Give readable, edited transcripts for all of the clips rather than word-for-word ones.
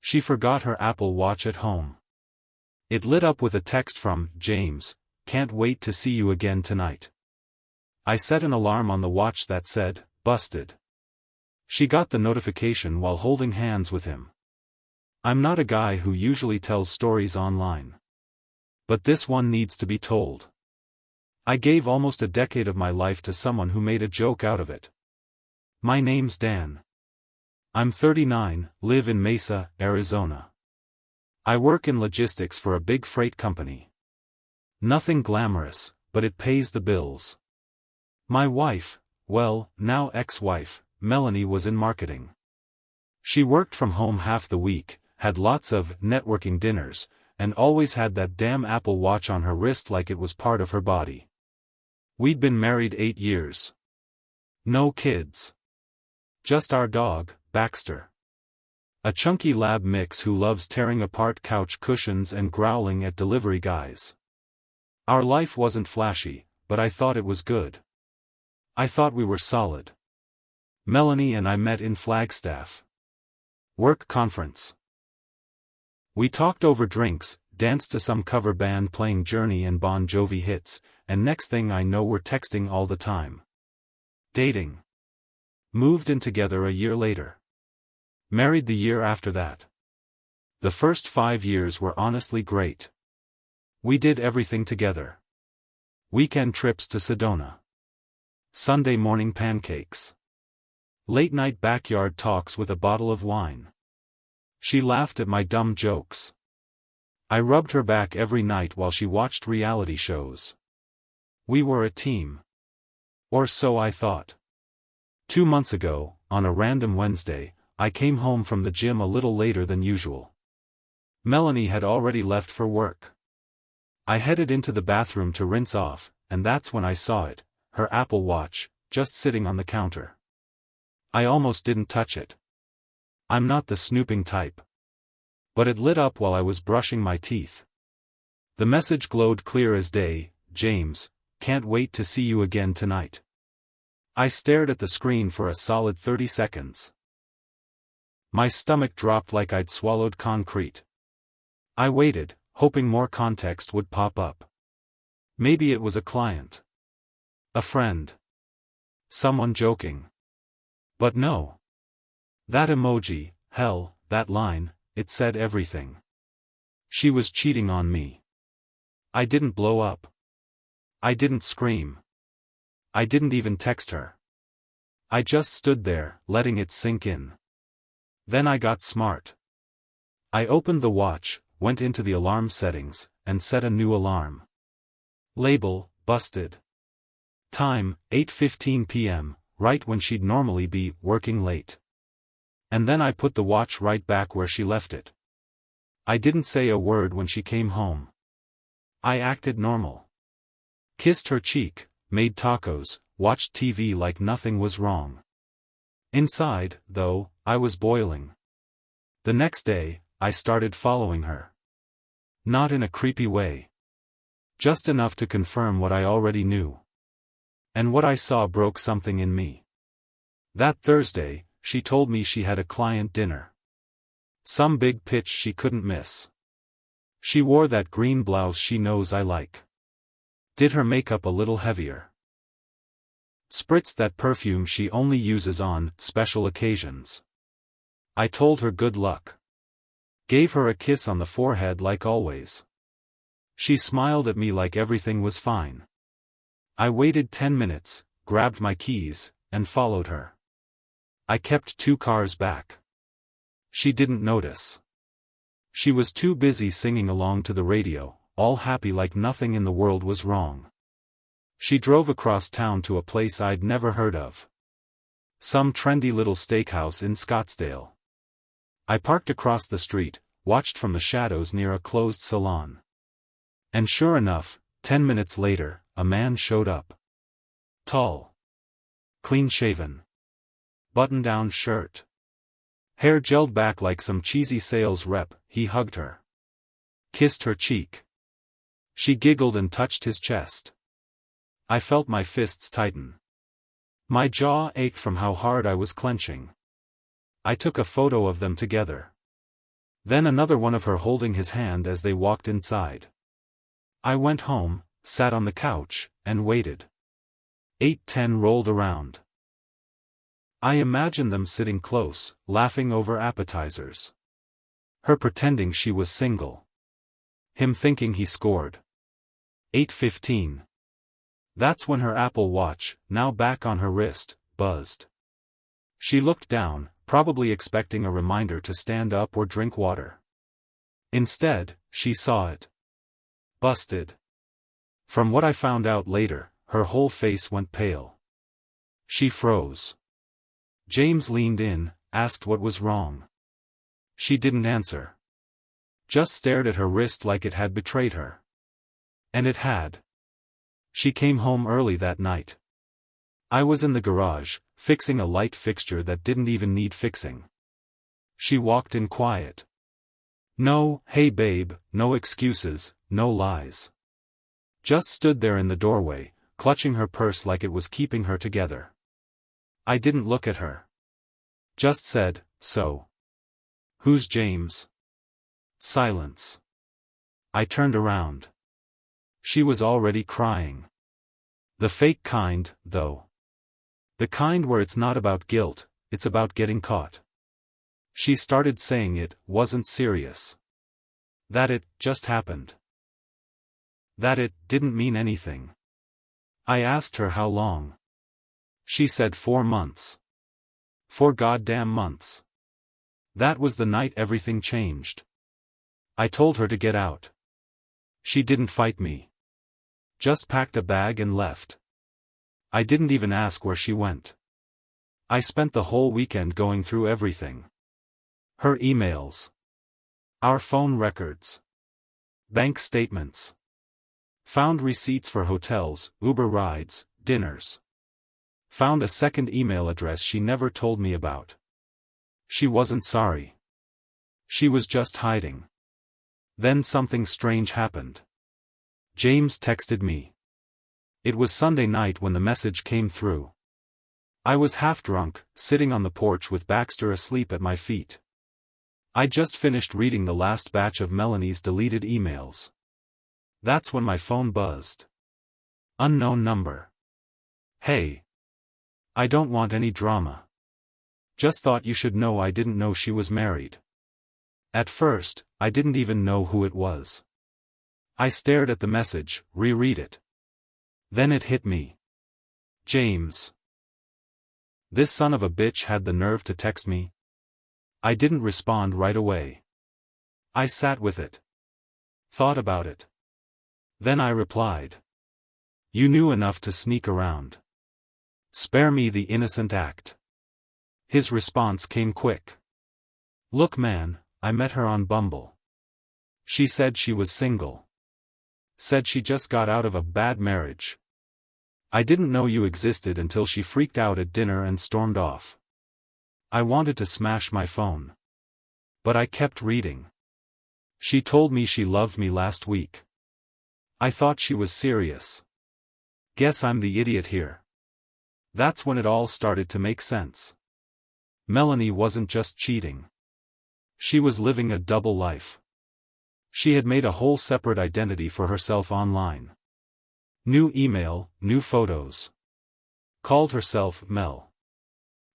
She forgot her Apple Watch at home. It lit up with a text from James, "Can't wait to see you again tonight." I set an alarm on the watch that said, "Busted." She got the notification while holding hands with him. I'm not a guy who usually tells stories online. But this one needs to be told. I gave almost a decade of my life to someone who made a joke out of it. My name's Dan. I'm 39, live in Mesa, Arizona. I work in logistics for a big freight company. Nothing glamorous, but it pays the bills. My wife, well, now ex-wife, Melanie, was in marketing. She worked from home half the week, had lots of networking dinners, and always had that damn Apple Watch on her wrist like it was part of her body. We'd been married 8 years. No kids. Just our dog, Baxter. A chunky lab mix who loves tearing apart couch cushions and growling at delivery guys. Our life wasn't flashy, but I thought it was good. I thought we were solid. Melanie and I met in Flagstaff. Work conference. We talked over drinks, danced to some cover band playing Journey and Bon Jovi hits, and next thing I know we're texting all the time. Dating. Moved in together a year later. Married the year after that. The first 5 years were honestly great. We did everything together. Weekend trips to Sedona. Sunday morning pancakes. Late-night backyard talks with a bottle of wine. She laughed at my dumb jokes. I rubbed her back every night while she watched reality shows. We were a team. Or so I thought. 2 months ago, on a random Wednesday, I came home from the gym a little later than usual. Melanie had already left for work. I headed into the bathroom to rinse off, and that's when I saw it, her Apple Watch, just sitting on the counter. I almost didn't touch it. I'm not the snooping type. But it lit up while I was brushing my teeth. The message glowed clear as day, "James, can't wait to see you again tonight." I stared at the screen for a solid 30 seconds. My stomach dropped like I'd swallowed concrete. I waited, hoping more context would pop up. Maybe it was a client. A friend. Someone joking. But no. That emoji, hell, that line, it said everything. She was cheating on me. I didn't blow up. I didn't scream. I didn't even text her. I just stood there, letting it sink in. Then I got smart. I opened the watch, went into the alarm settings, and set a new alarm. Label, busted. Time, 8:15 p.m., right when she'd normally be working late. And then I put the watch right back where she left it. I didn't say a word when she came home. I acted normal. Kissed her cheek, made tacos, watched TV like nothing was wrong. Inside, though, I was boiling. The next day, I started following her. Not in a creepy way. Just enough to confirm what I already knew. And what I saw broke something in me. That Thursday, she told me she had a client dinner. Some big pitch she couldn't miss. She wore that green blouse she knows I like. Did her makeup a little heavier. Spritzed that perfume she only uses on special occasions. I told her good luck. Gave her a kiss on the forehead like always. She smiled at me like everything was fine. I waited 10 minutes, grabbed my keys, and followed her. I kept 2 cars back. She didn't notice. She was too busy singing along to the radio, all happy like nothing in the world was wrong. She drove across town to a place I'd never heard of. Some trendy little steakhouse in Scottsdale. I parked across the street, watched from the shadows near a closed salon. And sure enough, 10 minutes later, a man showed up. Tall. Clean-shaven. Button-down shirt. Hair gelled back like some cheesy sales rep. He hugged her. Kissed her cheek. She giggled and touched his chest. I felt my fists tighten. My jaw ached from how hard I was clenching. I took a photo of them together. Then another one of her holding his hand as they walked inside. I went home, sat on the couch, and waited. 8:10 rolled around. I imagined them sitting close, laughing over appetizers. Her pretending she was single. Him thinking he scored. 8:15. That's when her Apple Watch, now back on her wrist, buzzed. She looked down, probably expecting a reminder to stand up or drink water. Instead, she saw it. Busted. From what I found out later, her whole face went pale. She froze. James leaned in, asked what was wrong. She didn't answer. Just stared at her wrist like it had betrayed her. And it had. She came home early that night. I was in the garage, fixing a light fixture that didn't even need fixing. She walked in quiet. No, hey babe, no excuses, no lies. Just stood there in the doorway, clutching her purse like it was keeping her together. I didn't look at her. Just said, so. Who's James? Silence. I turned around. She was already crying. The fake kind, though. The kind where it's not about guilt, it's about getting caught. She started saying it wasn't serious. That it just happened. That it didn't mean anything. I asked her how long. She said 4 months. 4 goddamn months. That was the night everything changed. I told her to get out. She didn't fight me. Just packed a bag and left. I didn't even ask where she went. I spent the whole weekend going through everything. Her emails. Our phone records. Bank statements. Found receipts for hotels, Uber rides, dinners. Found a second email address she never told me about. She wasn't sorry. She was just hiding. Then something strange happened. James texted me. It was Sunday night when the message came through. I was half drunk, sitting on the porch with Baxter asleep at my feet. I just finished reading the last batch of Melanie's deleted emails. That's when my phone buzzed. Unknown number. Hey. I don't want any drama. Just thought you should know I didn't know she was married. At first, I didn't even know who it was. I stared at the message, reread it. Then it hit me. James. This son of a bitch had the nerve to text me. I didn't respond right away. I sat with it. Thought about it. Then I replied. You knew enough to sneak around. Spare me the innocent act. His response came quick. Look man, I met her on Bumble. She said she was single. Said she just got out of a bad marriage. I didn't know you existed until she freaked out at dinner and stormed off. I wanted to smash my phone. But I kept reading. She told me she loved me last week. I thought she was serious. Guess I'm the idiot here. That's when it all started to make sense. Melanie wasn't just cheating. She was living a double life. She had made a whole separate identity for herself online. New email, new photos. Called herself Mel.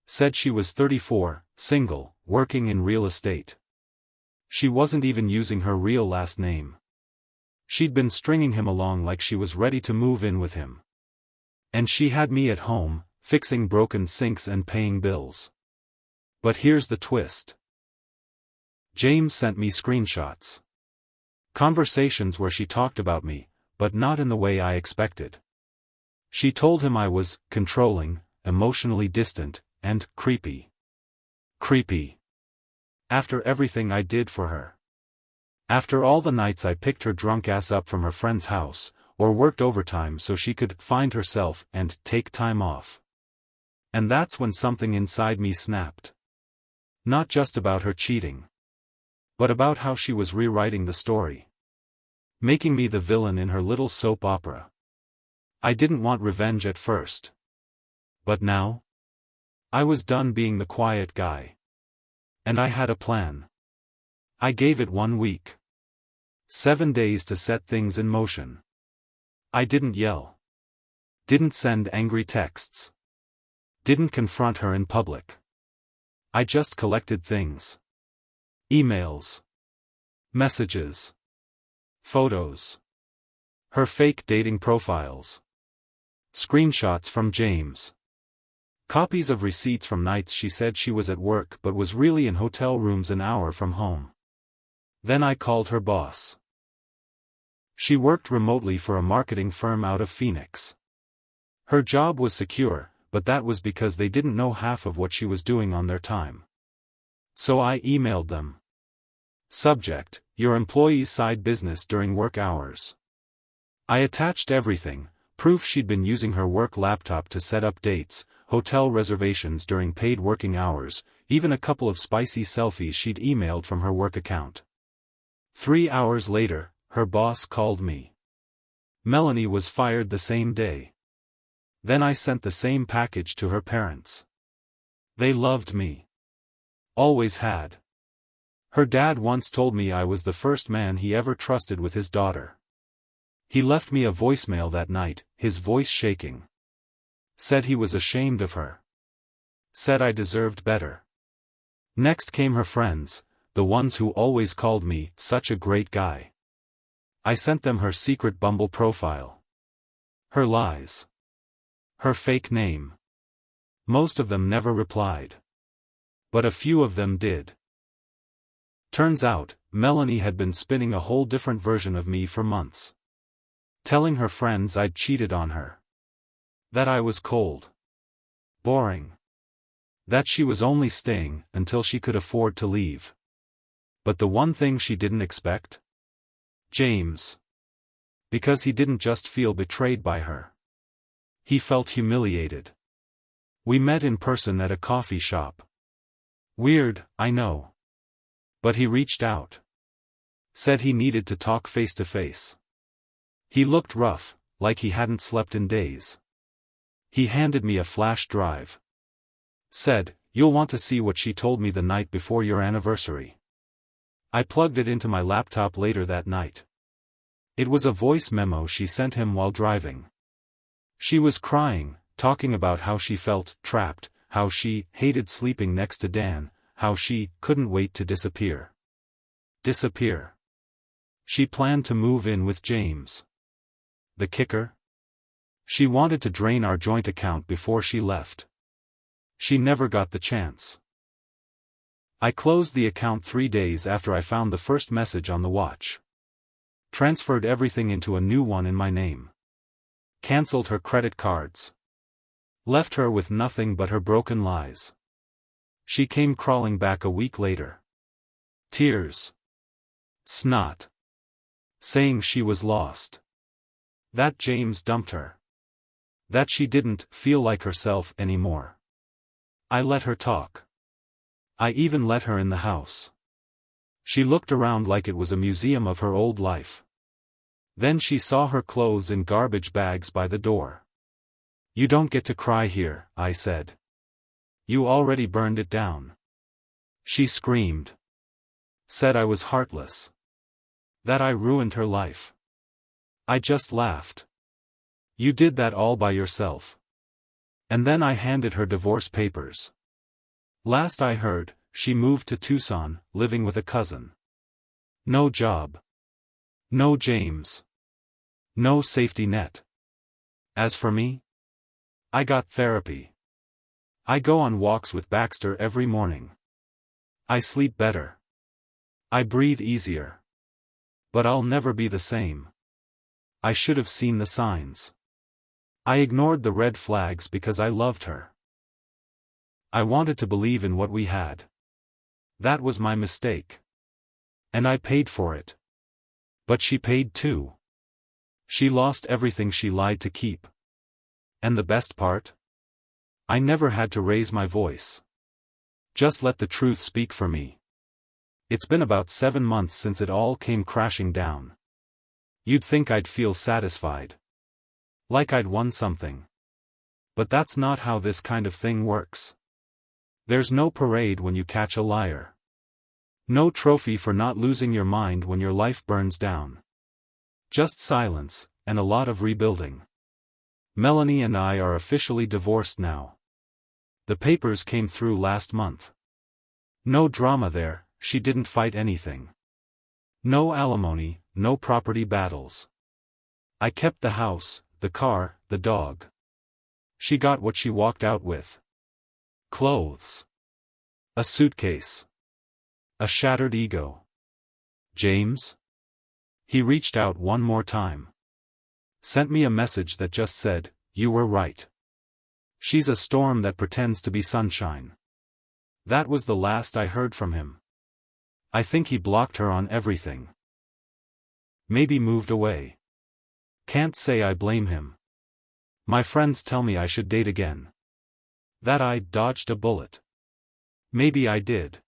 Said she was 34, single, working in real estate. She wasn't even using her real last name. She'd been stringing him along like she was ready to move in with him. And she had me at home, fixing broken sinks and paying bills. But here's the twist. James sent me screenshots. Conversations where she talked about me, but not in the way I expected. She told him I was controlling, emotionally distant, and creepy. Creepy. After everything I did for her. After all the nights I picked her drunk ass up from her friend's house, or worked overtime so she could find herself and take time off. And that's when something inside me snapped. Not just about her cheating. But about how she was rewriting the story. Making me the villain in her little soap opera. I didn't want revenge at first. But now? I was done being the quiet guy. And I had a plan. I gave it 1 week. 7 days to set things in motion. I didn't yell. Didn't send angry texts. Didn't confront her in public. I just collected things. Emails. Messages. Photos. Her fake dating profiles. Screenshots from James. Copies of receipts from nights she said she was at work but was really in hotel rooms an hour from home. Then I called her boss. She worked remotely for a marketing firm out of Phoenix. Her job was secure, but that was because they didn't know half of what she was doing on their time. So I emailed them. Subject: your employee's side business during work hours. I attached everything: proof she'd been using her work laptop to set up dates, hotel reservations during paid working hours, even a couple of spicy selfies she'd emailed from her work account. 3 hours later, her boss called me. Melanie was fired the same day. Then I sent the same package to her parents. They loved me. Always had. Her dad once told me I was the first man he ever trusted with his daughter. He left me a voicemail that night, his voice shaking. Said he was ashamed of her. Said I deserved better. Next came her friends, the ones who always called me such a great guy. I sent them her secret Bumble profile. Her lies. Her fake name. Most of them never replied. But a few of them did. Turns out, Melanie had been spinning a whole different version of me for months. Telling her friends I'd cheated on her. That I was cold. Boring. That she was only staying until she could afford to leave. But the one thing she didn't expect? James. Because he didn't just feel betrayed by her. He felt humiliated. We met in person at a coffee shop. Weird, I know. But he reached out. Said he needed to talk face to face. He looked rough, like he hadn't slept in days. He handed me a flash drive. Said, "You'll want to see what she told me the night before your anniversary." I plugged it into my laptop later that night. It was a voice memo she sent him while driving. She was crying, talking about how she felt trapped, how she hated sleeping next to Dan, how she couldn't wait to disappear. Disappear. She planned to move in with James. The kicker? She wanted to drain our joint account before she left. She never got the chance. I closed the account 3 days after I found the first message on the watch. Transferred everything into a new one in my name. Cancelled her credit cards. Left her with nothing but her broken lies. She came crawling back a week later. Tears. Snot. Saying she was lost. That James dumped her. That she didn't feel like herself anymore. I let her talk. I even let her in the house. She looked around like it was a museum of her old life. Then she saw her clothes in garbage bags by the door. "You don't get to cry here," I said. "You already burned it down." She screamed. Said I was heartless. That I ruined her life. I just laughed. "You did that all by yourself." And then I handed her divorce papers. Last I heard, she moved to Tucson, living with a cousin. No job. No James. No safety net. As for me? I got therapy. I go on walks with Baxter every morning. I sleep better. I breathe easier. But I'll never be the same. I should have seen the signs. I ignored the red flags because I loved her. I wanted to believe in what we had. That was my mistake. And I paid for it. But she paid too. She lost everything she lied to keep. And the best part? I never had to raise my voice. Just let the truth speak for me. It's been about 7 months since it all came crashing down. You'd think I'd feel satisfied. Like I'd won something. But that's not how this kind of thing works. There's no parade when you catch a liar. No trophy for not losing your mind when your life burns down. Just silence, and a lot of rebuilding. Melanie and I are officially divorced now. The papers came through last month. No drama there, she didn't fight anything. No alimony, no property battles. I kept the house, the car, the dog. She got what she walked out with. Clothes. A suitcase. A shattered ego. James? He reached out one more time. Sent me a message that just said, "You were right. She's a storm that pretends to be sunshine." That was the last I heard from him. I think he blocked her on everything. Maybe moved away. Can't say I blame him. My friends tell me I should date again. That I dodged a bullet. Maybe I did.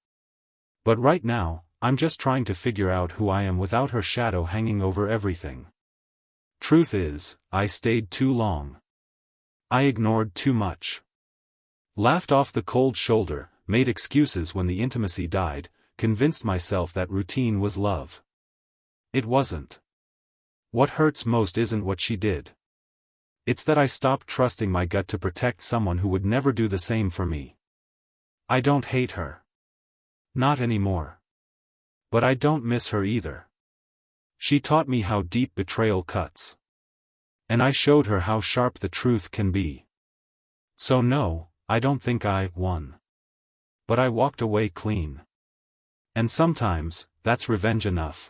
But right now, I'm just trying to figure out who I am without her shadow hanging over everything. Truth is, I stayed too long. I ignored too much. Laughed off the cold shoulder, made excuses when the intimacy died, convinced myself that routine was love. It wasn't. What hurts most isn't what she did. It's that I stopped trusting my gut to protect someone who would never do the same for me. I don't hate her. Not anymore. But I don't miss her either. She taught me how deep betrayal cuts. And I showed her how sharp the truth can be. So no, I don't think I won. But I walked away clean. And sometimes, that's revenge enough.